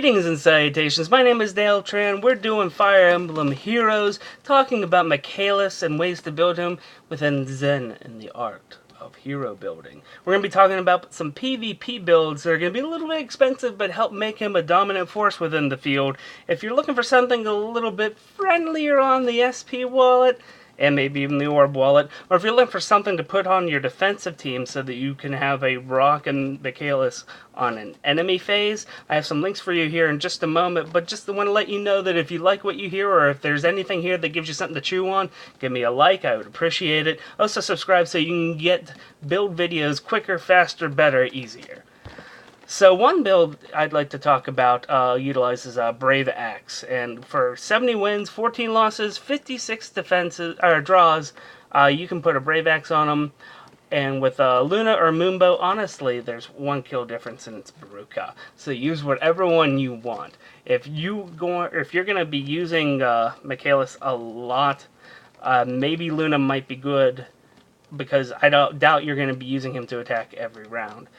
Greetings and salutations, my name is Dale Tran. We're doing Fire Emblem Heroes, talking about Michalis and ways to build him within Zen and the art of hero building. We're going to be talking about some PvP builds that are going to be a little bit expensive, but help make him a dominant force within the field. If you're looking for something a little bit friendlier on the SP wallet, and maybe even the Orb wallet, or if you're looking for something to put on your defensive team so that you can have a Rock and Michalis on an enemy phase, I have some links for you here in just a moment, but just want to let you know that if you like what you hear, or if there's anything here that gives you something to chew on, give me a like, I would appreciate it. Also subscribe so you can get build videos quicker, faster, better, easier. So one build I'd like to talk about utilizes Brave Axe, and for 70 wins, 14 losses, 56 defenses or draws, you can put a Brave Axe on them. And with Luna or Mumbo, honestly, there's one kill difference, and it's Baruka. So use whatever one you want. If you're gonna be using Michalis a lot, maybe Luna might be good, because I doubt you're going to be using him to attack every round.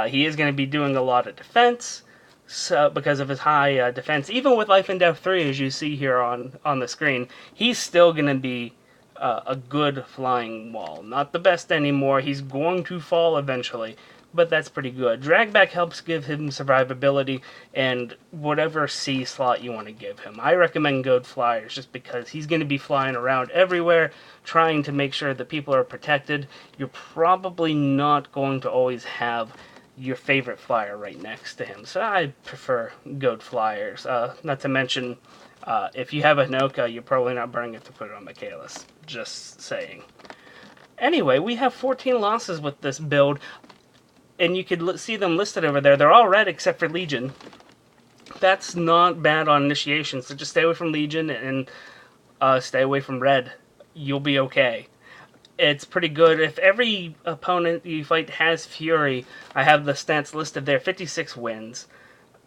He is going to be doing a lot of defense, so because of his high defense. Even with Life and Death 3, as you see here on the screen, he's still going to be a good flying wall. Not the best anymore. He's going to fall eventually, but that's pretty good. Dragback helps give him survivability and whatever C slot you want to give him. I recommend Goad Flyers just because he's going to be flying around everywhere trying to make sure that people are protected. You're probably not going to always have your favorite flyer right next to him, so I prefer Goad Flyers. Not to mention, if you have a Hinoka, you're probably not burning it to put it on Michalis. Just saying. Anyway, we have 14 losses with this build, and you could see them listed over there. They're all red except for Legion. That's not bad on initiation, so just stay away from Legion and stay away from red. You'll be okay. It's pretty good. If every opponent you fight has Fury, I have the stats listed there. 56 wins,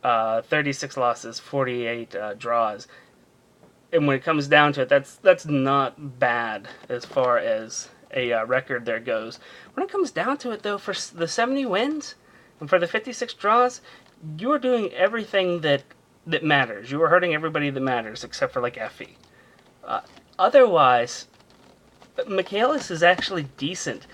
36 losses, 48 draws. And when it comes down to it, that's not bad as far as a record there goes. When it comes down to it, though, for the 70 wins and for the 56 draws, you're doing everything that matters. You are hurting everybody that matters, except for, like, Effie. Otherwise, Michalis is actually decent.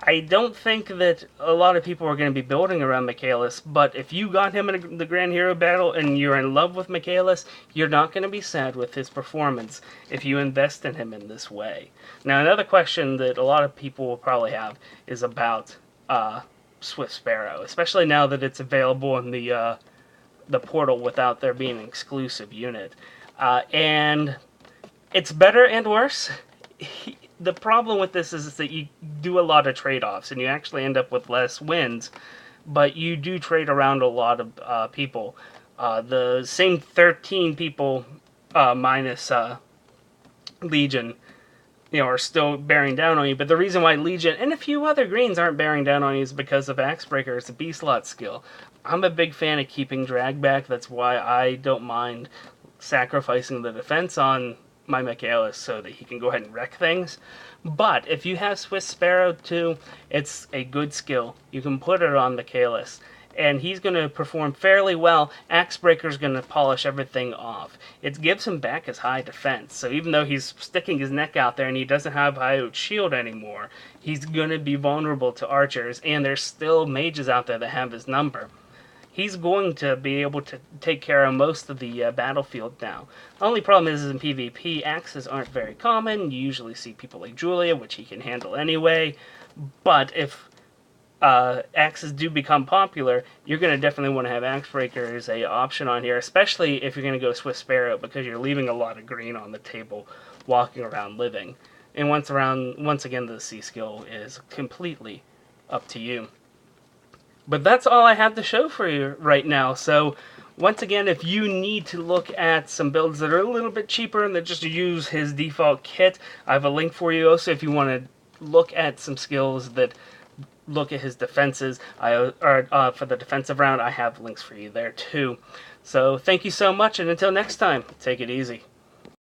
I don't think that a lot of people are going to be building around Michalis, but if you got him in the Grand Hero battle and you're in love with Michalis, you're not going to be sad with his performance if you invest in him in this way. Now, another question that a lot of people will probably have is about Swift Sparrow, especially now that it's available in the portal without there being an exclusive unit. And it's better and worse. The problem with this is that you do a lot of trade-offs, and you actually end up with less wins, but you do trade around a lot of people. The same 13 people minus Legion, are still bearing down on you, but the reason why Legion and a few other greens aren't bearing down on you is because of Axebreaker's B-slot skill. I'm a big fan of keeping Dragback. That's why I don't mind sacrificing the defense on my Michalis so that he can go ahead and wreck things. But if you have Swift Sparrow too, it's a good skill. You can put it on Michalis, and he's going to perform fairly well. Axebreaker's going to polish everything off. It gives him back his high defense, so even though he's sticking his neck out there and he doesn't have high shield anymore, he's going to be vulnerable to archers, and there's still mages out there that have his number. He's going to be able to take care of most of the battlefield now. The only problem is in PvP, axes aren't very common. You usually see people like Julia, which he can handle anyway. But if axes do become popular, you're going to definitely want to have Axebreaker as an option on here, especially if you're going to go Swift Sparrow, because you're leaving a lot of green on the table walking around living. And once again, the C skill is completely up to you. But that's all I have to show for you right now. So, once again, if you need to look at some builds that are a little bit cheaper and that just use his default kit, I have a link for you. Also, if you want to look at some skills that look at his defenses, for the defensive round, I have links for you there too. So, thank you so much, and until next time, take it easy.